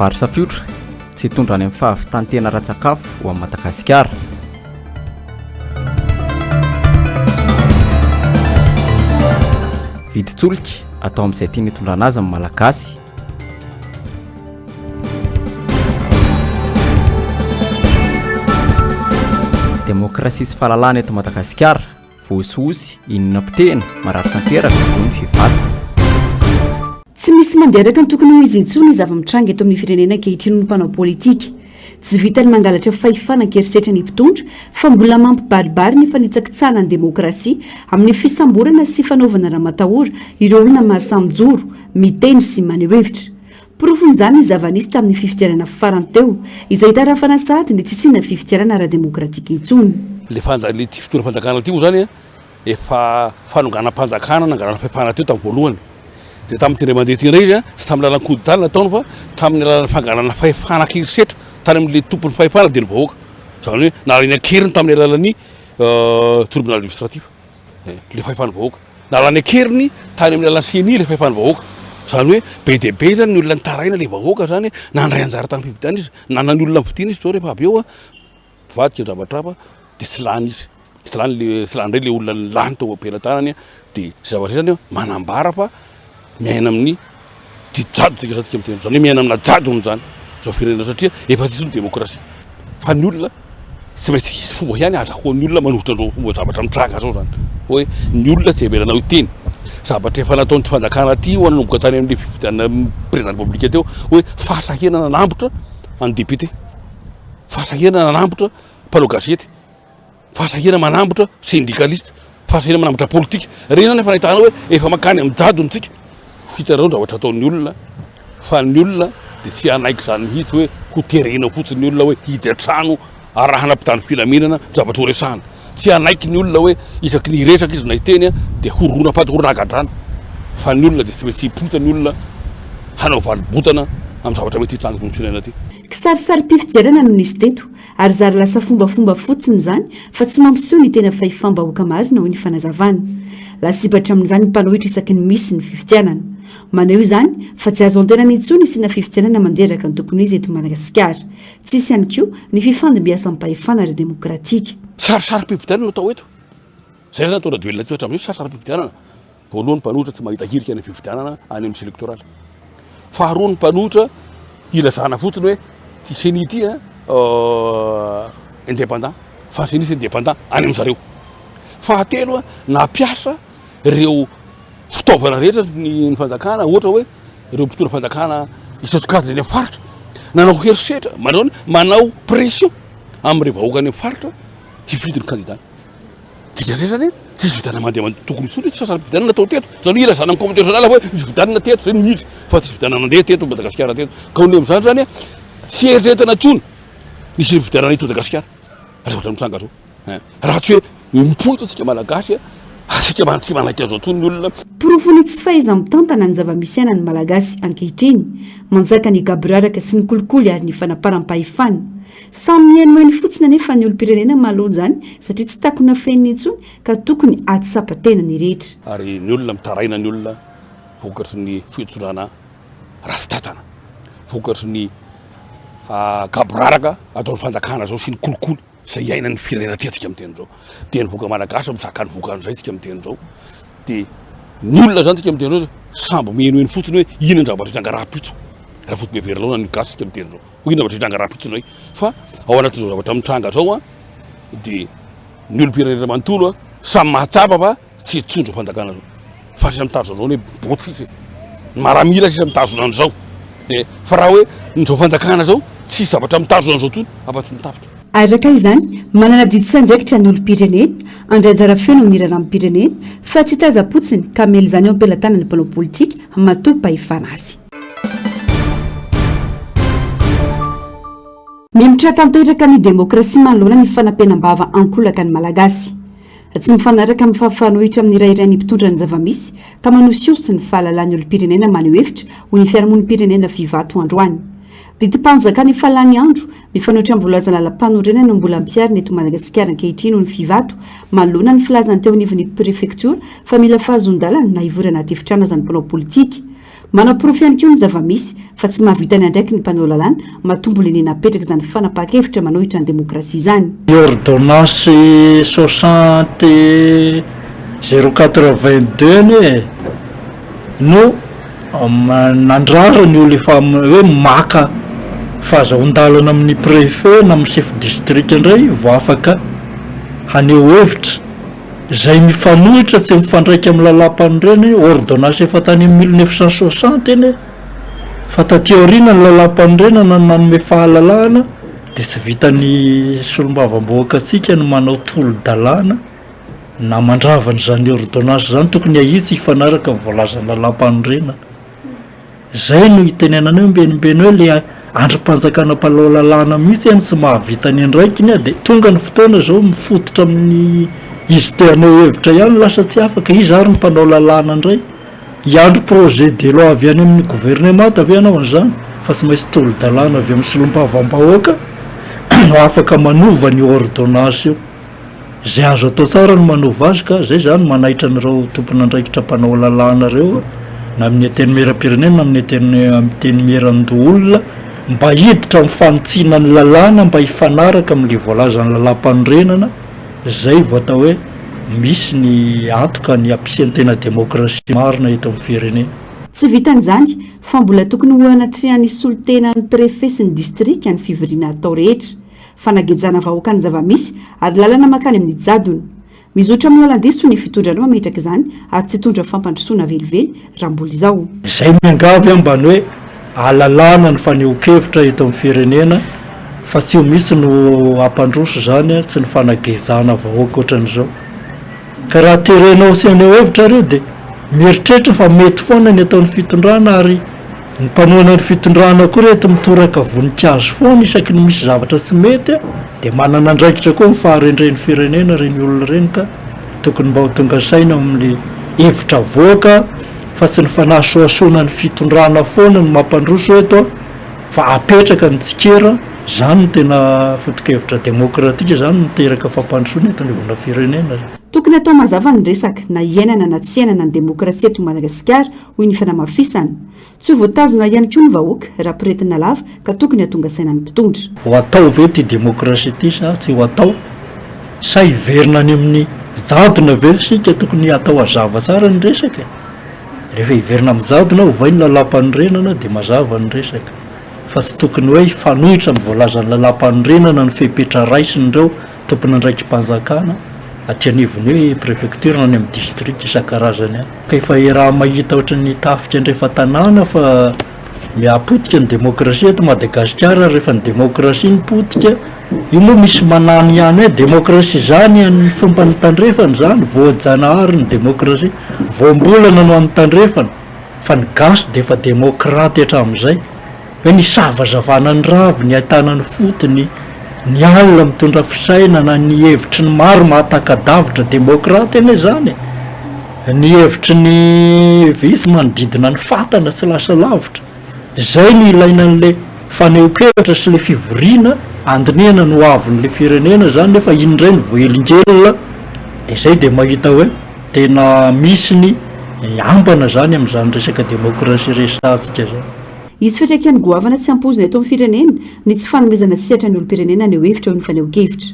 vary safiotra tsy hitondra any amin'ny fahavitantena ra-tsakafo ho amin'ny Madagasikara. Viditsoliky atao amin'izay tiany hitondrana azy amin'ny malagasy. Demokrasia sy fahalalahana eto Madagasikara voasosy inona pitena marary tanteraka noho ny fivata. Tsy misy manderaka ny tokony ho izy intsony ny zava-mitranga eto amin'ny firenena ankehitriny ny mpanao politika. Tsy vitany mangalatra fahefana ankerisetra ny mpitondra fa mbola mampibaribary ny fanitsakitsahana ny demokrasia amin'ny fisamborana sy fanaovana raha matahora ireo olona mahasamijoro, miteny sy maneho hevitra. Porofon'izany ny zava-nisy tamin'ny fifidianana farany teo izay tara fanasahady ny tsy sina fifidianana ara-demokratika intsony. Le fitoerana fanjakana ty zany efa fanonganam-panjakana nangalana fahefana teo tamin'ny voalohany. Dia tamin'ny tendre mandeha ty indray izy sy tamin'ny lalana koditany nataony fa tamin'ny lalana fangalana fahefana ankerisetra tany amin'le tompon'ny fahefana dia ny vahoaka. Zany hoe nalany ankeriny tamin'ny alalan'ny tribunal administratif le fahefana vahoaka. Nalany ankeriny tany amin'ny alalan'ny CNI le fahefana vahoaka. Zany hoe be dia be zany ny olona nitaraina le vahoaka zany nandray anjara tamin'ny fividana izy nanany olona mividiana izy zao rehefa avy eo vadika dravatrava dia tsy lany izy. Tsy lany ndray le olona lany tao am-pelantanany dia zavatra zany manambara fa miaina amin'ny jado tsika zatsika miteny zany hoe miaina amina jadony zany zao firenena satria efa tsisy ny demokrasia fa ny olona tsy maintsy hisy fomba ihany azahoan'ny olona manohitra an'izao fomba zavatra mitranga zao zany hoe ny olona tsy avelanao hiteny zavatra efa nataon'ny fanjakana ty ho nanomboka tany amin'ny fividana président république teo hoe fahasahena nanambotra any député, fahasahena nanambotra mpanao gazety, fahasahena manambotra syndicaliste, fahasahena manambotra politika. Reny nefa nahitana hoe efa makany amin'ny jadonytsika hitanao zavatra ataon'ny olona fa ny olona dia tsy anaiky zany mihitsy hoe ho terena fotsiny ny olona hoe hiditra trano arahana mpitandro filaminana zavatra ho resahana. Tsy anaiky ny olona hoe isaky ny resaka izy na hiteny dia horona paty horona agadrana fa ny olona dia tsy maintsy hipota ny olona hanao valibotana amin'ny zavatra mety hitranga ny firenena ty. Kisarisary-pifidianana no nisy teto ary zary lasa fombafomba fotsiny zany fa tsy mampiseho ny tena fahefam-bahoaka marina hoy ny fanazavana. Lasibatra amin'izany mpanohitra isaky ny misy ny fifidianana. Maneho izany fa tsy azo antena intsony sina fifidianana manderaka ny tokony izy eto Madagasikara. Tsisy ihany koa ny fifandimbiasa amin'ny pahefana ara-demokratika. Sarisary-pifidianana atao eto. Zay zany atao radoelona ty hatramin'io sarisary-pifidianana. Voalohany mpanohitra tsy mahita hirika ny fifidianana any amin'ny misy elektoraly. Faharoa ny mpanohitra ilazana fotsiny hoe ty CNI ity indépendant fa CNI sy indépendant any amin'zareo. Fahatelo nampiasa ireo fitaovana rehetra ny fanjakana ohatra hoe ireo mpitondra fanjakana isatokazany any amin'ny faritra nanao herisetra manao pression amin'ireo vahoaka any amin'ny faritra hividiny candidat. Dika zay zany tsisy vidana mandeha tokony isony tsy sarisary-pifidianana natao teto zany ilazana amin'ny communauté régionale hoe misy vidanana teto zay mihitsy fa tsisy vidana mandeha teto Madagasikara teto ka ho amin'izany zany tsy eritreretana intsony misy fifidianana eto Madagasikara zavatra mitranga zao raha tsy hoe mipoitra tsika malagasy asika tsy manaiky azo intsony ny olona. Porofony tsy fahaiza mitantana ny zava-misy aina ny malagasy ankehitriny manjaka ny gabraraka sy ny kolikoly ary ny fanaparam-pahefana. Samy mihaino eny fotsiny anefa ny olo-pirenena mahalony zany satria tsy takona feniny intsony ka tokony atsapa-tena ny rehetra. Ary ny olona mitaraina ny olona vokatry ny fitondrana rasi-tatana, vokatry ny gabraraka ataon'ny fanjakana zao sy ny kolikoly izay iaina ny firenena ty atsika miteny zao. Dia ny voka malagasy misaka ny vokan'izay tsika miteny zao. Dia ny olona zany tsika miteny zao sambo mihainoheno fotsiny hoe ino ny zavatra hitranga raha-pitso raha fotsiny everilao ny gasy tsika miteny zao. Ino zavatra hitranga raha-pitso zay fa ao anatin'izao zavatra mitranga zao dia ny olo-pirenena manontolo samy mahatsapa fa tsy hitsondro fanjakana zao fa sisa mitazona zao hoe botsisy maramila sisa mitazona an'izao. Fa raha hoe nyzao fanjakana zao tsy zavatra mitazona an'izao tony afa-tsy nitafitra. Araka izany manana didisa ndraikitra ny olo-pirenena andray anjara feo no mirana amin'ny pirenena fa tsy taza-potsiny ka mely izany eo am-pelantanany ny mpanao politika matoa pahefana azy. Mimitra tanteraka ny demokrasia manoloana ny fanampenam-bava ankolaka ny malagasy. Tsy mifanaraka amin'ny fahafanohitra amin'ny irairay ny mpitondra ny zavamisy ka manosiosy ny fahalalan'ny olo-pirenena maneho hevitra ho ny fiarahamon'ny pirenena fivato androany. Didim-panjakana ny fahalalany andro mifanohitra amin'ny voalazana lam-panorenana no mbola ampiarina eto Madagasikara ankehitriny ho ny fivato manoloana ny filazany teo anivon'ny prefecture fa mila fahazon-dalana na hivorana anaty efitrano azany mpanao politika. Manaporofo ihany koa ny zava-misy fa tsy mahavitany andraiky ny mpanao lalàna mahatombo lenena apetraka izany fanapaka-hevitra manohitra ny demokrasia izany. Ordonnance 60/082 no nandrara ny olo efa hoe maka fahazahon-dalana amin'ny préfet na amin'ny chef district indray vao afaka haneho hevitra zay mifanohitra tsy mifandraika amin'ny lalam-panorena. Ordonnance efa tany amin'ny 1960 eny fa taty aoriana ny lalam-panorena nanome fahalalahana dia tsy vitany solombavamboaka atsika no manao tolo-dalàna na mandravana zany ordonnance zany, tokony ahitsy hifanaraka amin'ny voalazan'ny lalam-panorena. Zay no itenenana hoe mbenimbeny hoe le androm-panjakana mpanao lalàna mihitsy any tsy mahavitany andraikiny dia tonga ny fotoana zao mifototra amin'ny izy te haneo hevitra ihany lasa tsy afaka. Izy ary ny mpanao lalàna indray hiandro projet de loi avy any amin'ny gouvernement avy anao an'izany fa tsy maintsy tolo-dalàna avy amin'ny solombavam-bahoaka no afaka manova ny ordonnance io. Zay azo atao tsara no manova azy ka zay zany manaitra an'ireo tompon'andraikitra mpanao lalàna reo na amin'ny teny meram-pirenena na amin'ny teny meran-doolona mba hiditra amin'ny fanotsiana ny lalàna mba hifanaraka amin'le voalazan'ny lalam-panorenana. Zay vao atao hoe misy ny antoka ny ampisain'ny tena demokrasia marina eto amin'ny firenena. Tsy vitan'izany fa mbola tokony ho anatrehany solotena ny préfet sy ny distrika ny fivoriana atao rehetra, fanagejana vahoaka ny zava-misy ary lalana makany amin'ny jadony. Mizotra amin'ny lalan-diso ny fitondrana mametraka izany ary tsy hitondra fampandrosoana velively raha mbola izao. Zay miangavy ambany hoe alalàna ny fanehoan-kevitra eto amin'ny firenena fa tsy ho misy no ampandroso zany tsy ny fanagezana vahoaka ohatran'izao. Ka raha terenao sy haneho hevitra reo dia mieritreritra fa mety foana ny ataon'ny fitondrana ary ny mpanoana ny fitondrana koa reto mitoraka voninkazo foana isaky ny misy zavatra tsy mety dia manana andraikitra koa ny faharendren'ny firenena reny olona reny ka tokony mba ho tonga saina amin'le hevitra voaka fa tsy ny fanasoasoana ny fitondrana foana ny mampandroso eto fa apetraka ny tsikera. Zany no tena foto-kevitra demokratika, zany miteraka fampandrosoana eto anivona firenena. Tokony atao mazava ny resaka na iainana na tsy iainana ny demokrasia eto Madagasikara hoy ny fanamafisana. Tsy ho voatazona ihany koa ny vahoaka raha piretina lava ka tokony hatonga saina ny mpitondra. Ho atao ve ty demokrasia ty sa tsy ho atao? Sa hiverina any amin'ny jadona ve sika tokony atao hazava tsara ny resaka. Rehefa hiverina amin'ny jadona ovay ny lalam-panorenana dia mazava ny resaka. Fa tsy tokony hoe fanohitra amin'ny voalazan'ny lalam-panorenana ny fepetra raisiny ireo tompon'andraiki-mpanjakana aty anivony hoe préfecture na any amin'ny district isan-karazany any. Ka efa raha mahita ohatran'ny tafika andrefa tanàna fa miapotika ny demokrasia eto Madagasikara. Rehefa ny demokrasia ny potika io moa misy manany ihany hoe demokrasia zany ny fomba ny tandrefana zany voajanahary ny demokrasia voambolana no amin'ny tandrefana fa ny gasy dia efa demokraty hatramin'izay hoe ny savazavana ny ravy ny ahitana ny fotony ny alina mitondra fisaina na ny hevitry ny maro mahatakadavitra demokraty eny zany. Ny hevitry ny visy manodidina ny fatana tsy lasa lavitra. Zay ny ilaina n'le fanehoan-kevitra sy le fivoriana andinihana no avin'le firenena zany nefa indray ny voelingelona dia zay dia mahita hoe tena misy ny ambana zany amin'izany resaka demokrasia resatsika zany. Izy fitraikany goavana tsy ampozina eto amin'ny firenena ny tsy fanomezana sehatra ny olo-pirenena ny hevitra eo ny fanehoan-kevitra.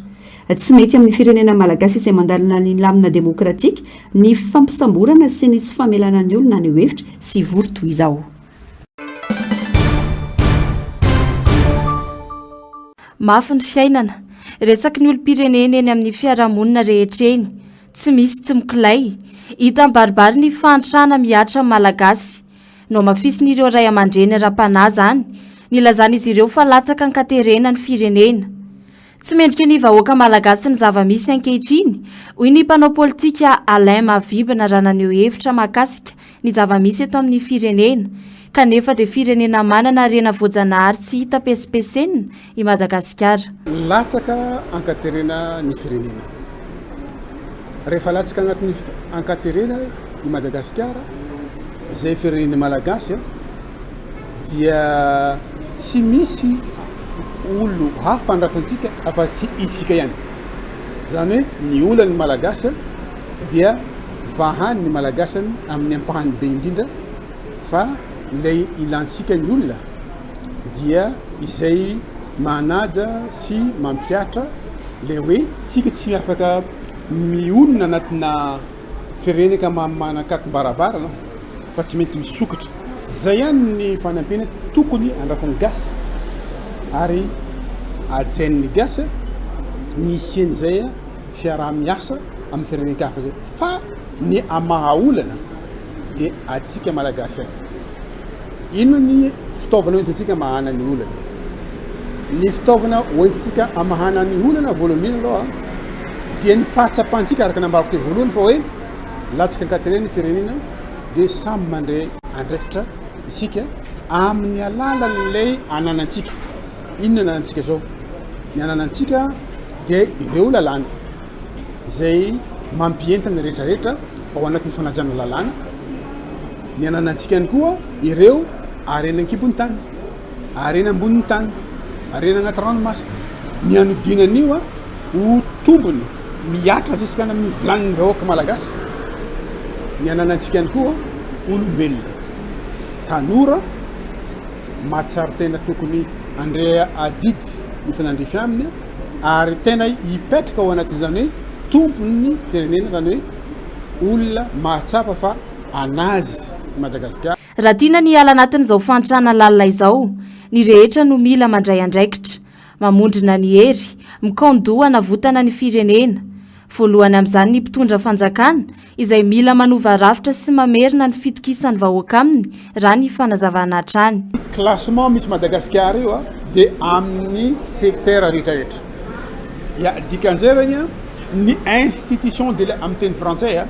Tsy mety amin'ny firenena malagasy izay mandalina ny lamina demokratika ny fampisamborana sy ny tsy famelana ny olona ny hevitra sy vory toy izao. Mafy ny fiainana, resaky ny olo-pirenena eny amin'ny fiarahamonina rehetra eny, tsy misy tsy mikilay, hita baribary ny fahantrana miatra malagasy. No mafisiny ireo ray aman-dreny ara-panahy zany, nilazan'izy ireo fa latsaka ny katerena ny firenena. Tsy mendrika ny vahoaka malagasy ny zava-misy ankehitriny, hoy ny mpanao politika Mbs Alarobia hevitra mahakasika ny zava-misy eto amin'ny firenena, kanefa dia firenena manana rena voajanahary tsy hita pesipesenina i Madagasikara. Latsaka ankaterena ny firenena. Rehefa latsaka anatin'ny ankaterena i Madagasikara, izay firenena malagasy dia tsy misy olo hafa andrafantsika afa-tsy isika ihany. Zany hoe ny olany malagasy dia vahany ny malagasy amin'ny ampahany be indrindra fa lay ilantsika ny olona dia izay manaja sy mampiatra le hoe tsika tsy afaka miolona anatina fireneka manakakom-baravarana fa tsy maintsy misokatra zay ihany ny fanampiana tokony andratany gasy ary ajain'ny gasy ny isian'izay fiaraha-miasa amin'ny fireneka hafa zay fa ny amahaolana de atsika malagasy ino ny fitaovana hoentintsika mahana ny olana ny fitaovana hoentintsika amahana ny olana voalohany aloha dia ny fahatsapantsika araka nambarako teo voalohany fa hoe latsika ankatireny ny firenena de samy mandray andraikitra isika amin'ny alalan'lay ananantsika inona ananantsika zao ny ananantsika de ireo lalàna zay mampientana rehetrarehetra ao anatin'ny fanajana lalàna ny ananantsika ihany koa ireo arena ankibony tany arena amboniny tany arena agnaty ranomasina ny anodinan'io ho tombony miatra ziskana amin'ny vilanin'ny vahoaka malagasy ny ananantsika ihany koa olombelona tanora mahatsara tena tokony andrea adidy ny fanandrify aminy ary tena hipetraka ao anatin'izany hoe tompony firenena zany hoe olona mahatsapa fa anazy Madagasikara. Raha tiana ny ala anatin'izao fantrana lalina izao, ny rehetra no mila mandray andraikitra, mamondrina ny hery, mikandohana votana ny firenena. Voalohany amin'izany ny mpitondra fanjakana izay mila manova rafitra sy mamerina ny fitokisan'ny vahoaka aminy raha ny fanazavana hatrany. Classement misy Madagasikara io de amin'ny secteur rehetrarehetra. Ya dikan'izay ny institution de amin'ny teny frantsay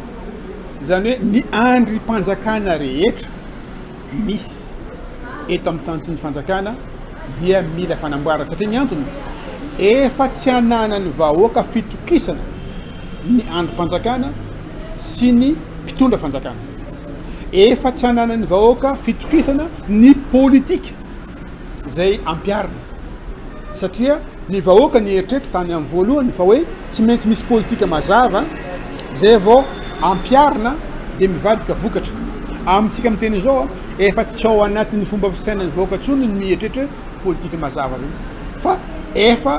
zany hoe ny andrim-panjakana rehetra misy eto amin'ny tany sy ny fanjakana dia mila fanamboarana satria ny antony efa tsy ananany vahoaka fitokisana ny andrim-panjakana sy ny mpitondra fanjakana efa tsy ananany vahoaka fitokisana ny politika zay ampiarina satria ny vahoaka ny eritreritra tany amin'ny voalohany fa hoe tsy maintsy misy politika mazava zay vao ampiarina de mivadika vokatra amintsika amin'ny teny zao efa tsy ao anatin'ny fomba fisainany vahoaka tsony ny mieritreritra politika mazava zany fa efa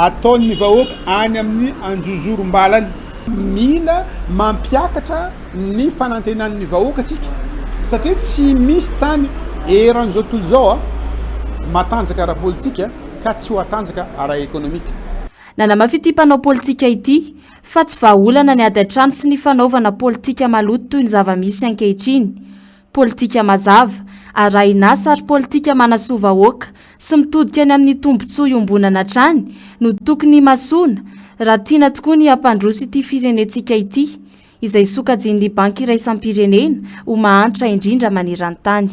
ataon'ny vahoaka any amin'ny anjozoro-mbalany mila mampiakatra ny fanantenan'ny vahoaka tsika satria tsy misy tany eran'izao tontolo zao matanjaka ara-politika ka tsy ho atanjaka ara-ekonomika. Nanamafy ity mpanao politika ity fa tsy vahaolana ny ady an-trano sy ny fanaovana politika maloto toy ny zava-misy ankehitriny. Politika mazava, arahinasa ary politika manasoa vahoaka sy mitodika ny amin'ny tombotsoa iombonana hatrany no tokony masoana raha tiana tokoa ny hampandroso ity firenentsika ity izay sokajin'ny banky iray isam-pirenena ho mahantra indrindra maneran-tany.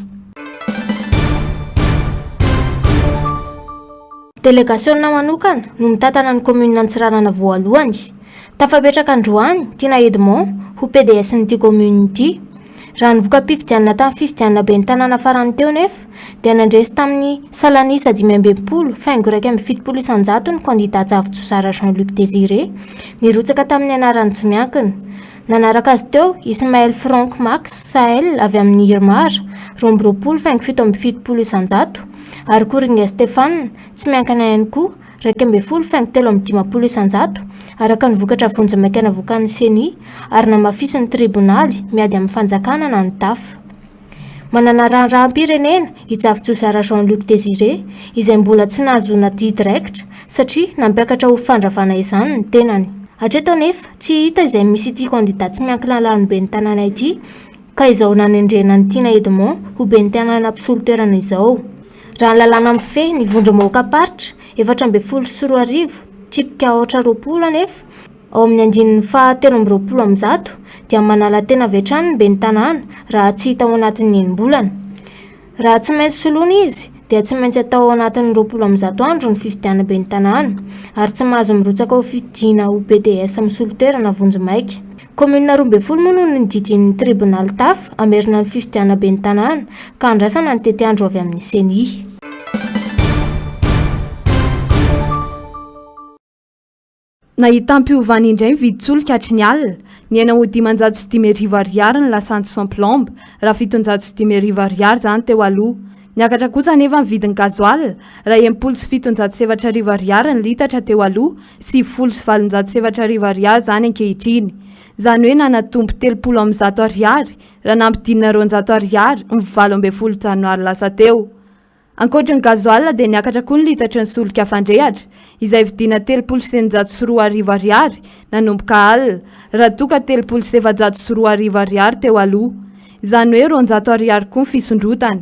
Delegasiona manokana no mitantana ny commune Antsiranana voalohany. Tafapetraka androany Tina Edmond ho PDS n'ity commune ity. Raha nivoaka mpifidianana tamin'ny fifidianana ben'ny tanàna farany teo nefa dia nandresy tamin'ny salanisa 520 faingo 1,7% ny candidat Vaovao Jean-Luc Désiré nirotsaka tamin'ny anarany tsy miankina. Nanaraka azy teo Ismaël Franck Max Sahel avy amin'ny Irmar 2,7,7% ary Koringa Stéphane tsy miankina ihany koa 2,7,10% araka ny vokatra vonjy-maikana voakan'ny CENI ary namafisy ny tribonaly miady amin'ny fanjakana na ny TAF. Manana raharaham-pirenena i Vaovao Jean-Luc Désiré izay mbola tsy nahazoana didy raikitra satria nampiakatra ho fandravana izany ny tenany. Hatreto nefa tsy hita izay misy ity candidat tsy miankina lany ben'ny tanàna ity ka izao nanendrena ny Tina Edmond ho ben'ny tanàna mpisolo toerana izao. Raha lalàna mifehy ny vondromahoaka paritra 420 tsipika 220 nefa ao amin'ny andinin'ny faha 13 dia manala tena vetrany ny ben'ny tanàna raha tsy hita ao anatin'ny enim-bolana. Raha tsy maintsy soloina izy dia tsy maintsy atao ao anatin'ny 20 andro ny fifidiana ben'ny tanàna ary tsy mahazo mirotsaka ho fidiana ho PDS misolo toerana vonjy-maika. Commune 12 moa no nididin'ny tribunal TAF amerina ny fifidiana ben'ny tanàna ka andrasana ny tety andro avy amin'ny CENI. Nahita ampiovany indray mividy-tsolika hatry ny alina. Ny aina ho 530 ariary ny lasantsy sans plombe, raha 730 ariary zany teo aloha. Niakatra kosa nefa ny vidiny gazoil, raha 707 ariary ny litatra teo aloha, sy 707 ariary zany ankehitriny. Zany hoe nanatombo 300 ariary, raha nampidinina 200 ariary ny 27 janoary lasa teo. Ankoatra ny gazoil dia niakatra koa ny litatra ny solika fandrehatra, izay vidina 304 ariary nanomboka alina, raha toka 307 ariary teo aloha. Izany hoe 200 ariary koa ny fisondrotany.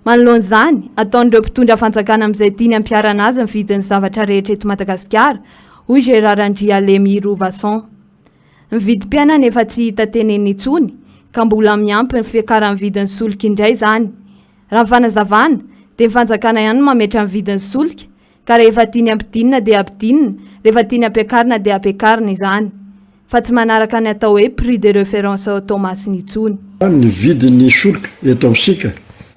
Manoloana izany, ataon'ireo mpitondra fanjakana amin'izay tiany ampiarana azy ny vidin'ny zavatra rehetra eto Madagasikara, hoy Gérard Andrialemy Rovason. Ny vidim-piainana efa tsy hita teneny intsony, ka mbola miampy ny fiakaran'ny vidin'ny solika indray izany. Raha fanazavana, dia ny fanjakana ihany mametra ny vidin'ny solika, ka rehefa tiany ampidinina dia ampidinina, rehefa tiany ampiakarina dia ampiakarina izany. Fa tsy manaraka ny atao hoe prix de référence automasina intsony. Ny vidin'ny solika eto amintsika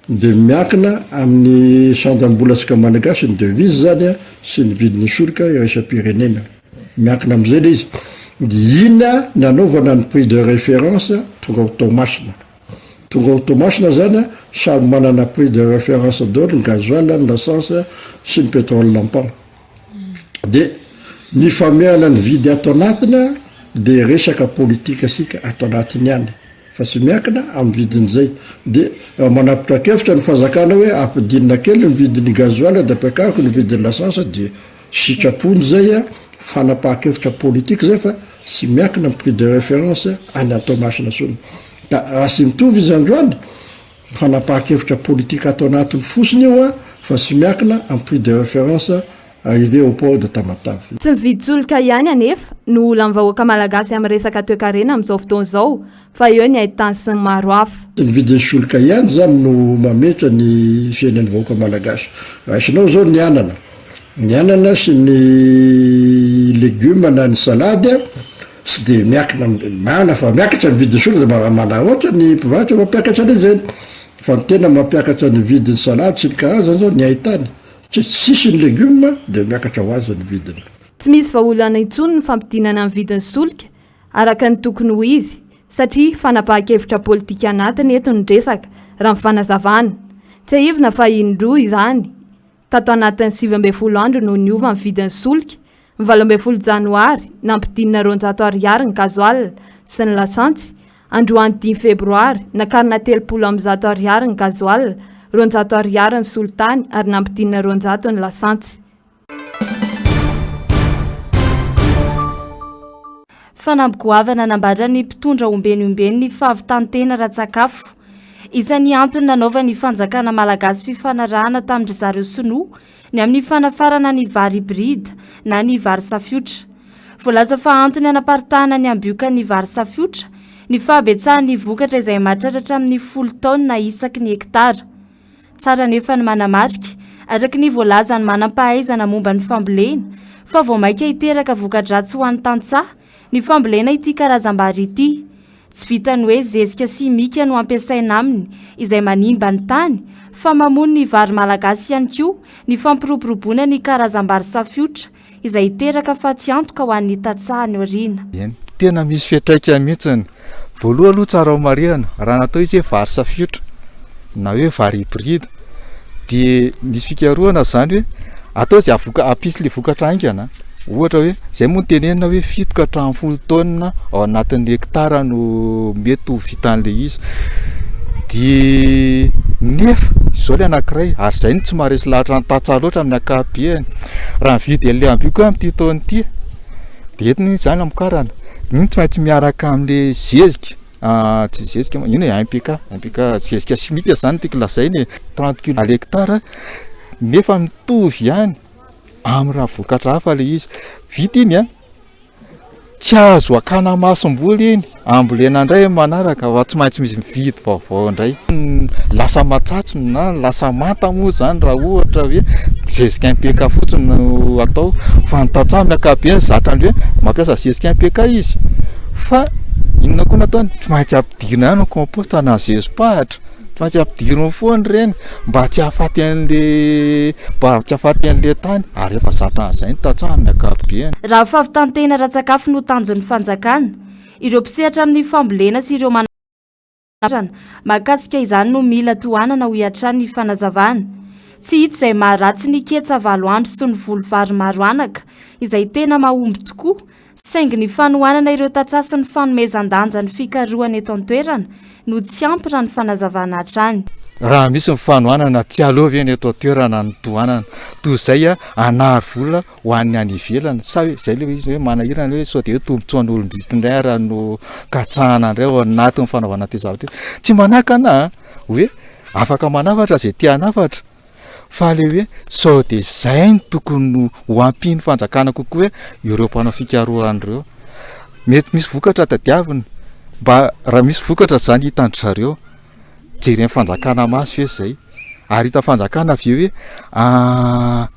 dia miankina amin'ny sandam-bolasika malagasy ny devise zany sy ny vidin'ny solika iraisam-pirenena. Miankina amin'izay ilay izy. Dia ina nanaovana ny prix de référence tonga ho tomasina. Tonga ho tomasina zany samy manana prix de référence daholo ny gazoil, ny lasance sy ny pétrole lampant. Dia ny fameana ny vidy ato anatina dia resaka politika sika ato anatiny ihany. Fa sy miankina amin'ny vidin'izay. Dia manapitra kevitra ny fazakana hoe ampidinina kely ny vidin'ny gazoil dia ampiakariko ny vidin'ny lasance dia sitrapony zay fanapahan-kevitra politika zay fa sy miankina amin'ny prix de référence any an-tomasina sony. Da raha sy mitovy izy androany fanapahan-kevitra politika ato anatiny fosiny eo fa sy miankina amin'ny prix de référence arrivé au port de Tamatave. Tsy mividy-tsolika ihany anefa no olana vahoaka malagasy amin'ny resaka toe-karena amin'izao fotoana izao, fa eo ny ahitany sy ny maro hafa. Ny vidin'ny solika ihany zany no mametra ny fiainan'ny vahoaka malagasy. Raisinao zao ny anana. Ny anana sy ny légume na ny salady sy dia miankina marina fa miakatra ny vidin'ny solika dia mana ohatra ny mpivarotra mampiakatra an'izy zany. Fa ny tena mampiakatra ny vidin'ny salady sy ny karazany zao ny ahitany. Tsisy ny légume dia miakatra ho azy ny vidiny. Tsy misy vahaolana intsony ny fampidinana ny vidin'ny solika araka ny tokony ho izy, satria fanapahan-kevitra politika anatiny eto ny resaka raha ny fanazavana. Tsy ahivina fa indroa izany. Tato anatin'ny 12 andro no niova ny vidin'ny solika, ny 12 janoary nampidinina 200 ariary ny gazoil sy ny lasantsy, androany 10 febroary nakarina 300 ariary ny gazoil, 200 ariary ny solitany ary nampidinina 200 ny lasantsy. Fanambogoavana nambatra ny mpitondra ombeniombeny ny fahavitantena ra-tsakafo. Isan'ny antony nanaovany fanjakana malagasy fifanarahana tamin'ny zareo sinoa ny amin'ny fanafarana ny vary hybride na ny vary safiotra. Voalaza fa antony anaparitahana ny ambioka ny vary safiotra ny fahabetsahany vokatra izay mahatratra amin'ny 10 taona isaky ny hektara. Tsara nefa ny manamarika araky ny voalaza ny manam-pahaizana momba ny fambolena fa vao maika hiteraka voka-dratsy ho an'ny tantsaha ny fambolena ity karazam-bary ity. Tsy vitany hoe zezika simika no ampiasaina aminy izay manimba ny tany fa mamono ny vary malagasy ihany koa ny fampiroborobona ny karazam-bary safiotra izay hiteraka fa tsy antoka ho an'ny tantsaha ny orina. Tena misy fiatraikany mihitsiny. Voalohany aloha tsara ho marihana raha natao izy hoe vary safiotra na hoe vary hybride dia nisy fikarohana zany hoe atao izay ampisy le vokatra aingana. Ohatra hoe zay moa tenenina hoe 7 ka 30 taona ao anatin'ny hektara no mety ho vitan'le izy. Dia nefa izao le anankiray ary zay ny tsy maharesy lahatra ny tantsaha loatra amin'ny ankapobeny. Raha mividy an'le ambioka amin'ity taona ity dia entiny zany amokarana. Iny tsy maintsy miaraka amin'le zezika. Zezika ino MPK zezika simika zany tiako lazainy 30 kg à l'hectare nefa mitovy ihany amin'ny raha vokatra hafa le izy. Vita iny tsy azo akana masom-boly iny ambolena indray manaraka fa tsy maintsy misy mividy vaovao indray. Lasa matsatso na lasa manta moa zany raha ohatra hoe zezika MPK fotsiny no atao fa ny tantsaha amin'ny ankapobeny zatra hoe mampiasa zezika MPK izy fa inona koa nataony tsy maintsy ampidirina ihany ny compost na zezipahatra tsy ampidiriny foany reny mba tsy hahafaty an'le tany ary efa zatra an'izay ny tatsaha amin'ny akapobeany. Raha fahavitantena ra-tsakafo no tanjon'ny fanjakana, ireo mpisehatra amin'ny fambolena sy ireo mahakasika izany no mila tohanana ho iatrany ny fanazavana. Tsy hita izay maharatsy ny ketsa valo andro sy ny volovary maro anaka izay tena mahomby tokoa, saingy ny fanohanana ireo tatsaha sy ny fanomezan-danja ny fikarohana eto an-toerana no tsy ampy raha ny fanazavana hatrany. Raha misy ny fanohanana tsy alovy eny eto an-toerana ny tohanana toy izay anary vola ho an'ny any ivelany sa izay le izy hoe manahirana hoe sao dia hoe tombotsoan'ny olombitondray ara no katsahana andray ao anatin'ny fanaovana ty zavatra tsy manakana hoe afaka manafatra izay tia hanafatra fa le hoe sao dia izay ny tokony ho ampiny fanjakana kokoa hoe ireo mpanao fikarohan'ireo mety misy vokatra tadiavina mba raha misy vokatra zany hitandry zareo jereny fanjakana masy hoe zay ary hita fanjakana avy hoe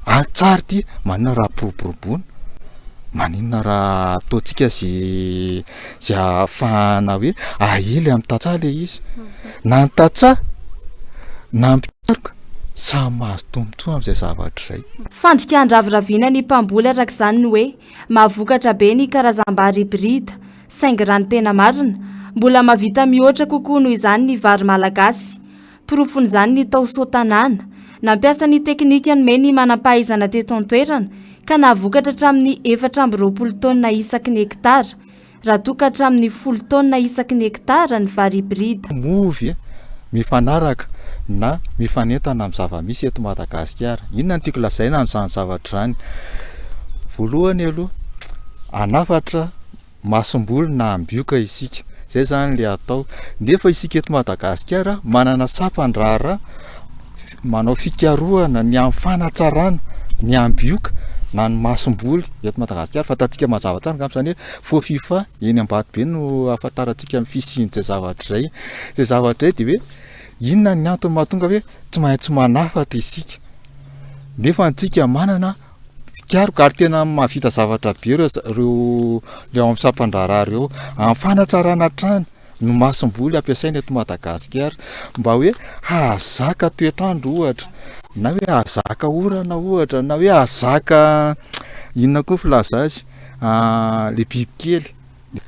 atsara ty manina raha poroboroboana maninona raha ataontsika zay ahafahana hoe ahely amin'ny tatsaha le izy na ny tatsaha na mpikaroka samy mahazo tombotsoa amin'izay zavatra izay. Fandrika andraviravina ny mpamboly arak'izany ny hoe mahavokatra be ny karazam-bary hibrida, saingy raha ny tena marina mbola mahavita mihoatra kokoa noho izany ny vary malagasy. Porofon'izany ny tao sotanana nampiasa ny teknika anome ny manam-pahaizana teto an-toerana ka nahavokatra hatramin'ny 420 taonina isaky ny hektara raha toka hatramin'ny 10 taonina isaky ny hektara ny vary hibrida. Movy mifanaraka na mifanentana amin'ny zava-misy eto Madagasikara. Inona no tiako lazaina amin'izany zavatra izany? Voalohany aloha anafatra masomboly na ambioka isika, zay zany le atao. Nefa isika eto Madagasikara manana sapan-draharaha manao fikarohana ny amin'ny fanatsarana ny ambioka na ny masomboly eto Madagasikara. Fatatsika mazava tsara ngambany hoe fo fifa eny Ambatobe no ahafantarantsika amin'ny fisian'izay zavatra izay. Izay zavatra izay dia hoe inona ny antony mahatonga hoe tsy maintsy manafatra isika nefa antsika manana fikaroka ary tena mahavita zavatra be reo le ao amin'ny sapan-draharaha reo amin'ny fanatsarana trano no masomboly ampiasaina eto Madagasikara mba hoe hahazaka toetrandro ohatra na hoe hahazaka orana ohatra na hoe hahazaka inona koa filaza azy le bibikely.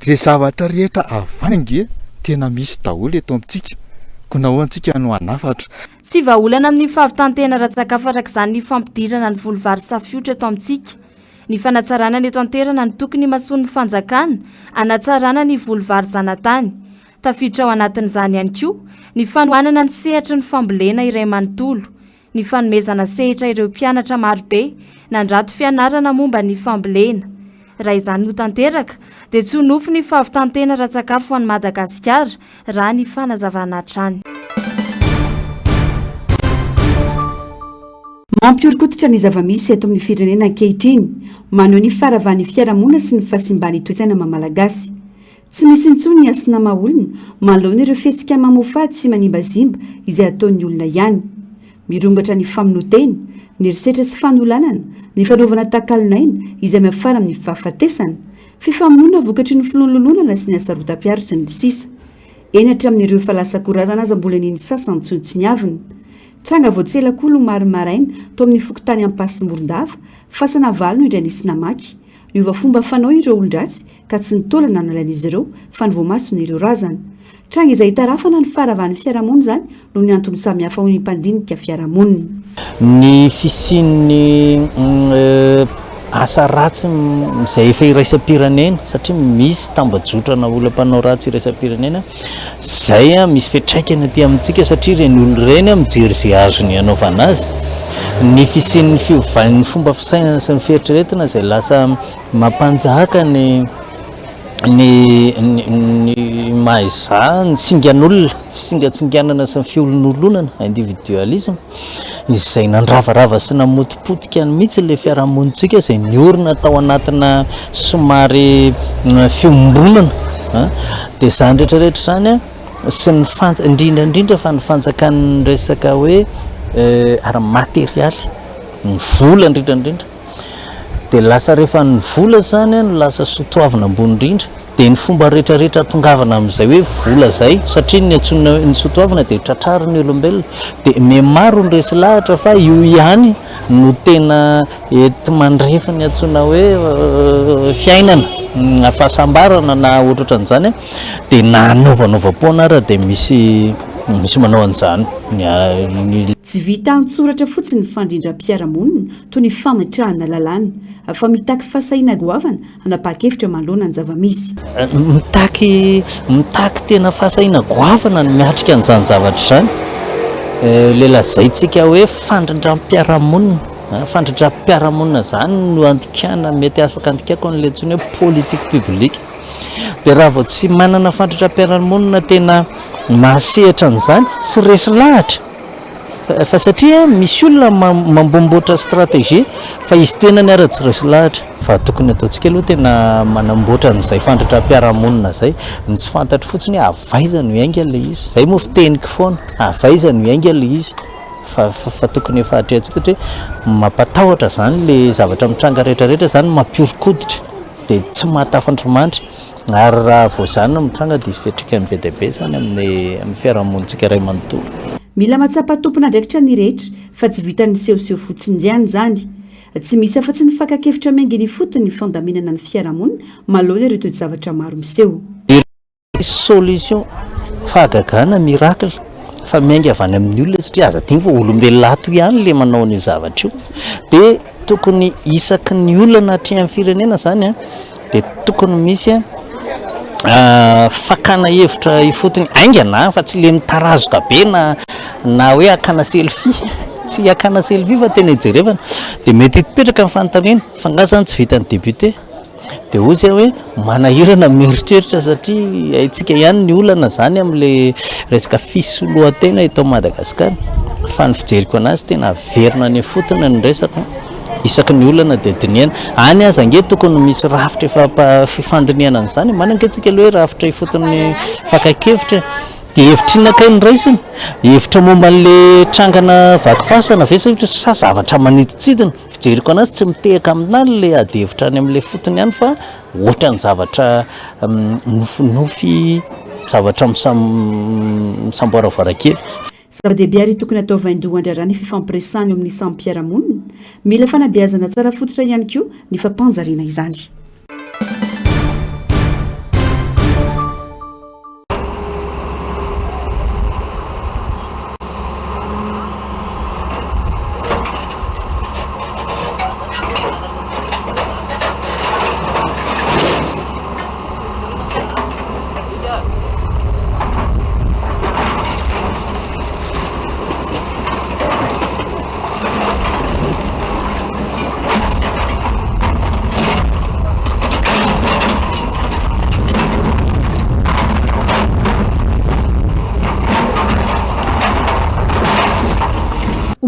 Zay zavatra rehetra avange tena misy daholo eto amintsika nahoantsika no anafatra. Tsy vahaolana amin'ny fahavitantena ra-tsakafo arak'izany ny fampidirana ny volovary safiotra eto amintsika. Ny fanatsarana ny eto an-toerana ny tokony mahasoan'ny fanjakana hanatsarana ny volovary zanatany. Tafiditra ao anatin'izany ihany koa ny fanohanana ny sehatra ny fambolena iray manontolo, ny fanomezana sehatra ireo mpianatra marobe nandrato fianarana momba ny fambolena. Raha izany no tanteraka dia tsy ho nofo ny fahavitantena ra-tsakafo ho an'i Madagasikara raha ny fanazavana hatrany. Mampiorokotitra ny zava-misy eto amin'ny firenena ankehitriny maneho ny faravan'ny fiarahamonina sy ny fahasimbany toe-tsaina mamalagasy. Tsy misy intsony ny asina maha-olona manoloana ireo fihetsika mamofady sy manimbazimba izay ataon'ny olona ihany. Mirongatra ny famonoteny, ny risetra sy fanolanana, ny fanaovana takalinaina izay miafara amin'ny fahafatesana, fifamonoana vokatry ny filolonana sy ny asarotam-piaro sy ny sisa. Eny hatramin'ireo falasakorazana aza mbola niny sasany tsy ny aviny. Tranga voatselak'olo marimaraina to amin'ny fokotany ampasimborondava, fasana valo no indray nisy namaky. Niova fomba fanao ireo olon-dratsy ka tsy nitolana nalan'izy ireo fa nivoamasona ireo razana. Tranga izay hitarafana ny faravan'ny fiarahamonina zany no ny antony samihafa ho ny mpandinika fiarahamonina. Ny fisian'ny asa ratsy izay efa iraisam-pirenena satria misy tambajotrana olona mpanao ratsy iraisam-pirenena zay misy fiantraikany aty amintsika satria reny olona ireny mijery izay azony hanaovana azy. Ny fisian'ny fiovan'ny fomba fisainana sy ny fieritreretina izay lasa mampanjaka ny mahaiza ny singan'olona, singatsinganana sy ny fiolonolonana individualisme izay nandravarava sy namotipotika mihitsy le fiarahamonitsika izay niorina tao anatina somary fiombonana dia izany rehetrarehetra zany sy ny indrindrandrindra fa ny fanjakan'ny resaka hoe ara-materialy ny vola indrindrandrindra dia lasa rehefa ny vola zany no lasa sotoavina ambony indrindra dia ny fomba rehetrarehetra tongavana amin'izay hoe vola zay satria ny antsonina ny sotoavana dia tratrary ny olombelona dia maro ny resy lahatra fa io ihany no tena ety mandrefa ny antsona hoe fiainana fahasambarana na ohatrohatran'izany dia nanaovanova-poana ara dia misy manao an'izany tsy vita antsoratra fotsiny ny fandrindram-piaramonina toy ny fametrahana lalàna fa mitaky fahasahiana goavana hanapa-kevitra manoloana ny zavamisy mitaky tena fahasahiana goavana no miatrika an'izany zavatra izany le lazaintsika hoe fandrindram-piaramonina zany no andikana mety afaka andikako n'le ntsony hoe politique publique dia raha vao tsy manana fandrindram-piaramonina tena mahasehatra an'izany sy resy lahatra fa satria misy olona mambomboatra stratégie fa izy tena ny ara tsy resy lahatra fa tokony ataontsika aloha tena manamboatra an'izay fandrindram-piaramonina zay ny tsy fantatra fotsiny hoe avaiza no iainga le izy zay moa fiteniko foana avaiza no iainga le izy fa tokony efa atrehantsika hoe mampatahotra zany le zavatra mitranga rehetrarehetra zany mampiorokoditra dia tsy mahatafandromanitra ary raha vao zany no mitranga dia izy fetrikany be deaibe zany amin'ny fiarahamonitsika iray manontolo mila matsapa tompona ndraikitra ny rehetra fa tsy vitany sehoseho fotsiny zany tsy misy afa-tsy ny fakakevitra mainginy fotony ny fandaminana ny fiarahamonina malohana ireo toe-javatra maro miseho solution fahagagana miracle fa miainga avy any amin'ny olona satria aza tia fa olombelolato ihany le manao ny zavatra io dia tokony isaky ny olana atria amin'ny firenena zany dia tokony misy fakana hevitra ifotony aingana fa tsy le mitarazoka be na hoe akana selfie tsy akana selfie fa tena hijerevana dia mety hipetraka amin'ny fanontaniana fa ngasany tsy vitany député dia ozy hoe manahirana mieritreritra satria haitsika ihany ny olana zany amin'le resaka fisolohan-tena eto Madagasikara fa ny fijeriko anazy tena averina ny fotony ny resaka isaky ny olana dia diniana any aza nge tokony misy rafitra efa fifandiniana an'izany manangatsika aloha hoe rafitra ifotony fakakevitra dia hevitra inakay ny raisiny hevitra momba an'le trangana vakifasana ve sa zavatra maniditsidina fijeriko anazy tsy mitehaka aminany le ady hevitra any amin'le fotony ihany fa ohatra ny zavatra nofinofy zavatra misamboara varakely zava-dehibe ary tokony atao vaindoha andrarana ny fifampiresahany eo amin'ny samym-piaramonina mila fanabeazana tsara fototra ihany koa ny fampanjariana izany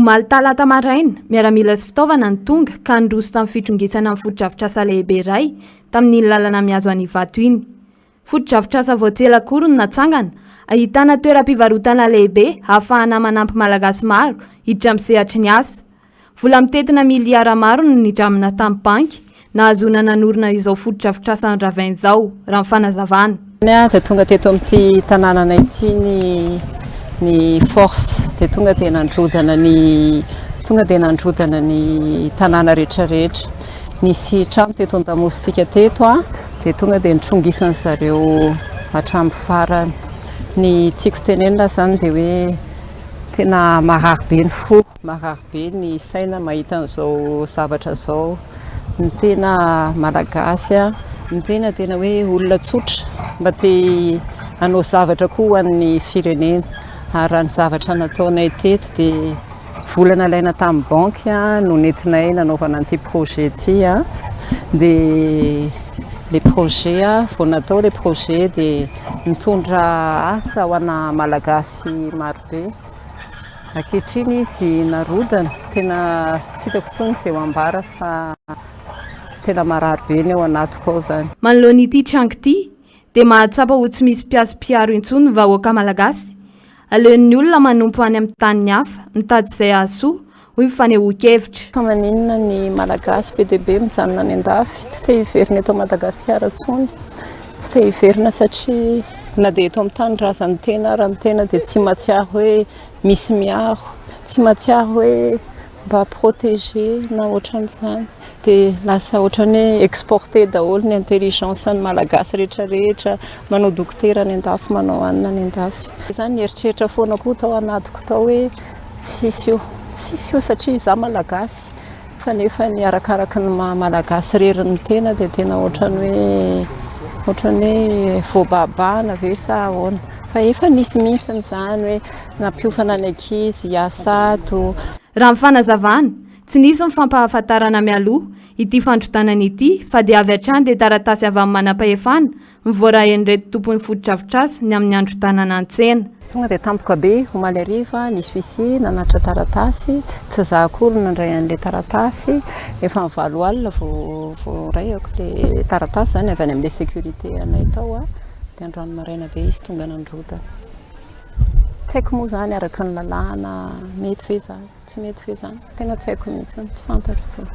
omaly talata maraina miaramila sy fitaovana ny tonga ka nydroso tamin'ny fitrongesana amin'ny fotodrafitrasa lehibe iray tamin'iny lalana miazo any vato iny fotodrafitrasa voatsela kory no natsangana ahitana toeram-pivarotana lehibe ahafahana manampy malagasy maro hiditra amin'sehatra ny asa vola mitetina miliara maro no nidramina tamin'ny banky nahazona nanorina izao fotodrafitrasa ny ravainy izao raha mifanazavana dia tonga teto amin'ity tanànanay ity ny force dia tonga dia nandrodana ny tanàna rehetrarehetra nisy trano teto an-damositsika teto dia tonga dia nitrongisany zareo hatramin'ny farany ny tiako tenenina zany dia hoe tena marary be ny fo marary be ny saina mahita an'izao zavatra zao ny tena malagasy ny tena hoe olona tsotra mba te hanao zavatra koa ho an'ny firenena ary raha ny zavatra nataonay teto dia volana ilaina tamin'ny banky no nentinay nanaovana an'ity projet ity dia le projet vao natao le projet dia mitondra asa ho ana malagasy marobe ankehitriny izy narodana tena tsy hitako intsony izay ho ambara fa tena marary be ny ao anatiko ao zany manoloan'ity trango ity dia mahatsapa ho tsy misy mpiasi-piaro intsony vahoaka malagasy aleon'ny olona manompo any amin'ny tany hafa mitady izay ahasoa hoy mifanehoan-kevitra fa maninona ny malagasy be dia be mijanona any an-dafy tsy te hiverina eto Madagasikara intsony tsy te hiverina satria na dia eto amin'ny tany raha ny tena dia tsy mahatsiaro hoe misy miaro, tsy mahatsiaro hoe mba protéger na ohatran'izany dia lasa ohatran'ny hoe exporté daholo ny intelligence ny malagasy rehetrarehetra, manao dokotera ny andafy, manao anina ny andafy. Izany eritreritra foana koa tao anatiko tao hoe tsisy io satria izaho malagasy fa nefa ny arakaraka ny malagasy rerin'ny tena dia tena ohatran'ny hoe voababana ve sa ahoana fa efa nisy mihitsy izany hoe nampiofana ny ankizy hiasato. Raha ny fanazavana tsy nisy mifampahafantarana mialoha ity fandrotanana ity fa dia avy hatrany dia taratasy avy amin'ny manam-pahefana mivoarahen'ireto tompony fototra-avitrasy ny amin'ny androtanana an-tsena. Tonga dia tampoka be omaly hariva nisy fisi nanatra taratasy tsy zahakory nandray an'ilay taratasy efa mivalo alina vao rayako ilay taratasy zany avy any amin'ilay sécurité anay tao dia androany maraina be izy tonga nandrotana. Tsy haiko moa zany araka ny lalàna mety ve zany tsy mety ve zany tena tsy haiko mihitsy tsy fantatro tsony.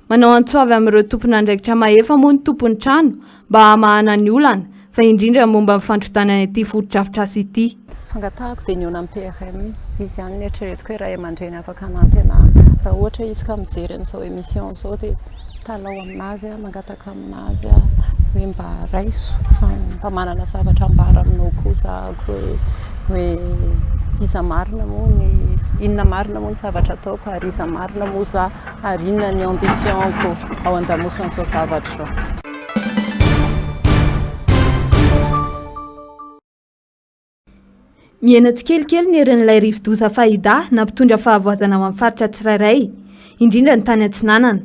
Manao antsoavy amin'ireo tompona andraikitra mahefa moa ny tompony trano mba hamahana ny olana fa indrindra momba mifandrotanana ity fototra-avitrasy ity. Fangatahako dia ny ona amin'ny PRM izy ihany ny eritreretiko hoe raha aman-dreny afaka hanampy anahy raha ohatra izy ka mijery an'izao émission izao dia talao aminazy mangataka aminazy hoe mba raiso fa mba manana zavatra ambara aminao koa zahako hoe iza marina moa inona marina moa ny zavatra ataoko ary iza marina moa za ary inona ny ambitionko ao an-damosan'izao zavatra izao. Miaina tsikelikely ny erin'ilay rivo-doza fahida nampitondra fahavoazana ao amin'ny faritra tsirairay indrindra ny tany Antsinanana.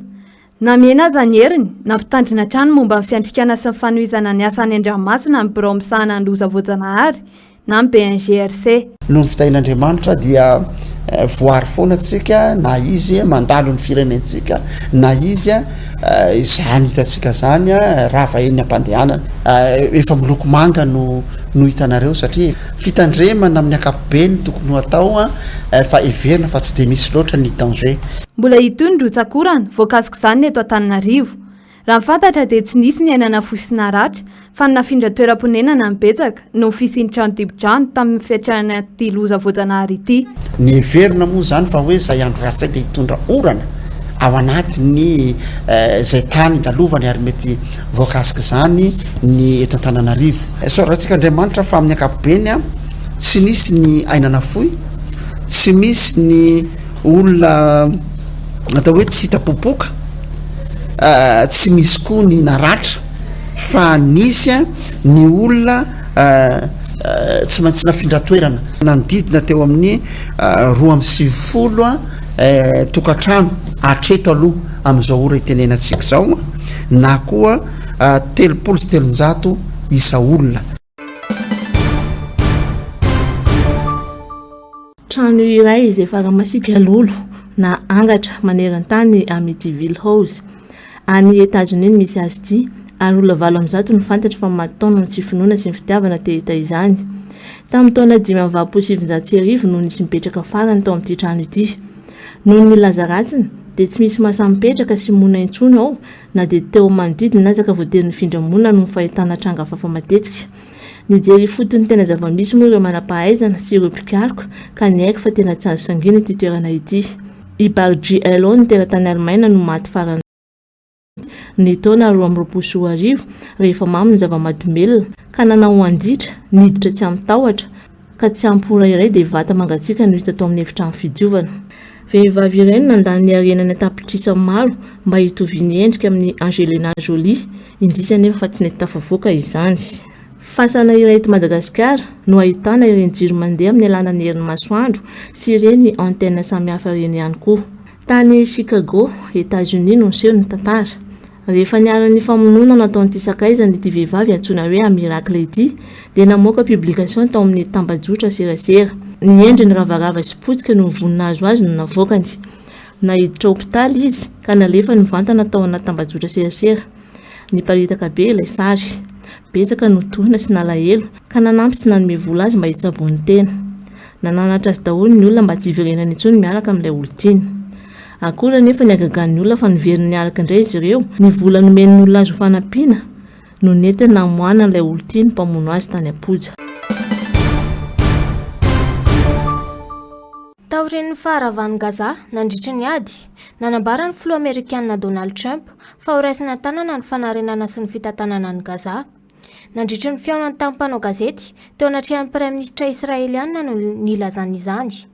Na miaina aza ny heriny nampitandrina trano momba ny fiantrikana sy ny fanohizana ny asany an-dranomasina ny birao misahana ny loza voajanahary na ny BNGRC. Noho ny fitahin'Andriamanitra dia voary foana antsika na izy mandalo ny firenentsika na izy izany hitantsika zany raha vaheny ampandehanana efa miloko manga no hitanareo satria fitandremana amin'ny ankapobeny tokony ho atao fa everina fa tsy dia misy loatra ny danger. Mbola hitony rotsakorana voakasika izany ny eto Antananarivo. Raha fantatra dia tsy nisy ny ainana fosina ratra fa ny nafindra toeram-ponenana nibetsaka no fisiany trano tibidrano tamin'ny fiatrana ity loza voajanahary ity. Ny everina moa zany fa hoe izay andro ratsy dia hitondra orana ao anatiny izay tany nalovany ary mety voakasika izany ny eto Antananarivo. Soratsika Andriamanitra fa amin'ny ankapobeny tsy nisy ny ainana fohy, tsy misy ny olona atao hoe tsy hitapopoka, tsy misy koa ny naratra fa nisy ny olona tsy maintsy nafindra toerana nanodidina teo amin'ny 250 tokantrano atreto aloha amin'izao ora itenenantsika izao na koa 300 isa olona. Trano iray izay faramasika lolo na angatra maneran-tany Amityville House any États-Unis misy azy ity ary olona 7 ny fantatra fa mataona tsy finoana sy ny fitiavana te izany. Tamin'ny taona 1970 no nisy mipetraka farany tao amin'ity trano ity. Noho ny laza ratsiny dia tsy misy masamipetraka sy mona intsony ao na dia teo manodidina na zaka voatery ny findramona no fahitana tranga fafa matetika. Nijery fotony tena zava-misy moa ireo manam-pahaizana sy ireo mpikaroka ka ny haiko fa tena tsy azo sangina ity toerana ity. I Bargy Elo ny teratany Alemaina no maty farany ny taona 2024 rehefa mamy ny zava-mahadomelona ka nanao anditra niditra tsy amin'ny tahotra ka tsy ampora iray dia vata mangatsika no hita tao amin'ny efitrano fidiovana. Vehivavy iray nandany ny arenany tapitrisa maro mba hitoviany endrika amin'ny Angelina Jolie indrisa nefa fa tsy nety tafavoaka izany. Fasana iray eto Madagasikara no ahitana ireny jiro mandeha amin'ny alalan'ny herin'ny masoandro sy ireny antenne samihafa ireny ihany koa. Tany Chicago, États-Unis no niseho ny tantara. Rehefa niara-ny famonoana nataon'ity sakaizany ity vehivavy antsoina hoe Miracle ity dia namoaka publication tao amin'ny tambajotra serasera. Ny endriny ravarava sy potika no voninahzo azy no navoakany. Nahiditra hopitaly izy ka nalefa ny vantana tao anaty tambajotra serasera. Niparitaka be ilay sary. Betsaka no tohina sy nalahelo ka nanampy sy nanome vola azy mba hitsabony tena. Nananatra azy daholo ny olona mba tsy hiverenany intsony miaraka amin'ilay olontiany. Akora nefa ny agagan'ny olona fa niveriny niaraka indray izy ireo. Ny vola nomen'ny olona azo fanampiana no nentina moana ilay olo tia ny mpamono azy tany Apoja. Taorian'ny faharavan'i Gaza nandritry ny ady nanambarany filoha Amerikanina Donald Trump fa ho raisina tanana ny fanarenana sy ny fitantanana ny Gaza. Nandritry ny fiaonany tamin'ny mpanao gazety teo anatrehan'ny Praiministra Israeliana no nilazany izany.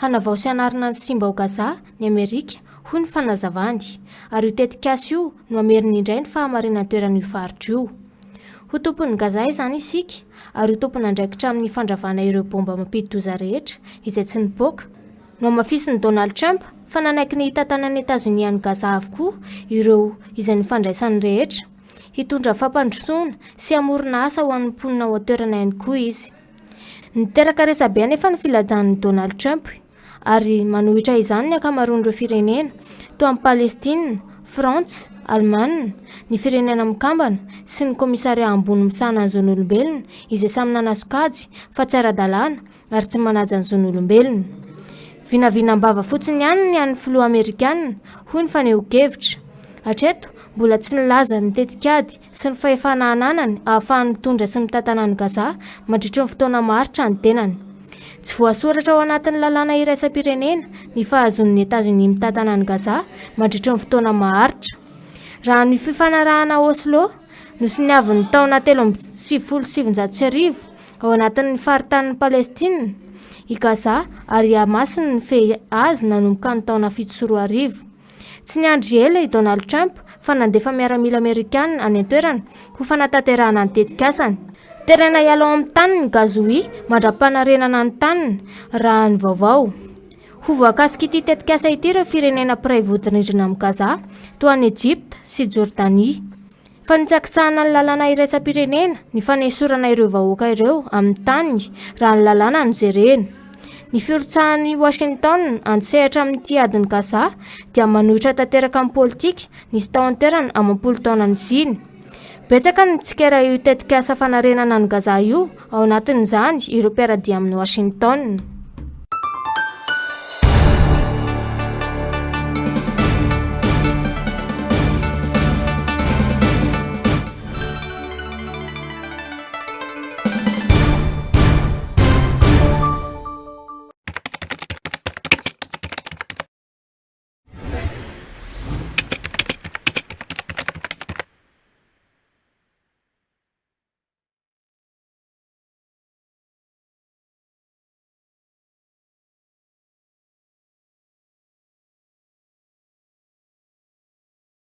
Hanavao sy anarina ny simba ao Gaza ny Amerika hoy ny fanazavany ary io tetikasa io no ameriny indray ny fahamarinany toeran'io faritra io. Ho tompon'ny Gaza izany isika ary ho tompona andraikitra amin'ny fandravana ireo bomba mampidi-doza rehetra izay tsy nipoaka. No mafisiny Donald Trump fa nanaiky ny hitantanan'ny Etazonia ny Gaza avokoa ireo izay nifandraisany rehetra. Hitondra fampandrosoana sy amorona asa ho an'ny mponina ao toerana ihany koa izy. Niteraka resabe anefa ny filajan'ny Donald Trump ary manohitra izany ny akamaroan'ireo firenena toa amin'ny Palestina, Frantsa, Alemana, ny firenena mikambana sy ny komisaria ambony misahana ny zon'olombelona izay samy nanasokajy fa tsy ara-dalàna ary tsy manaja ny zon'olombelona. Vinavinam-bava fotsiny ihany ny an'ny filoha Amerikanina hoy ny faneho-kevitra. Hatreto mbola tsy nilaza ny tetikady sy ny fahefana ananany ahafahany mitondra sy mitantana ny Gaza mandritra ny fotoana maharitra ny tenany. Tsy voasoratra ao anatin'ny lalàna iraisam-pirenena ny fahazon'ny Etazonia mitantana ny Gaza mandritra ny fotoana maharitra. Raha ny fifanarahana Oslo no siniavin'ny taona 1770 ao anatin'ny faritan'ny Palestina i Gaza ary amasiny ny fe azy nanomboka ny taona 1700. Tsy niandry ela i Donald Trump fa nandefa miaramila Amerikanina any an-toerana ho fanatanterahana ny tetikasany. Terena ialao amin'ny taniny ny gazoui mandra-panarenana ny taniny raha ny vaovao. Ho voakasika ity tetikasa ity ireo firenena piray vodin-rindrina amin'ny Gaza toa ny Egypte sy Jordanie. Fa nitsakitsahana ny lalàna iraisam-pirenena ny fanesorana ireo vahoaka ireo amin'ny taniny raha ny lalàna no jerena. Ny fiorotsahan'ny Washington antsehatra amin'ity adiny Gaza dia manohitra tanteraka amin'ny politika nisy tao an-toerana amam-polo taona ny siny. Betsaka ny tsikera io tetikasa fanarenana ny Gaza io ao anatin'izany ireo mpiaradia amin'ny Washington.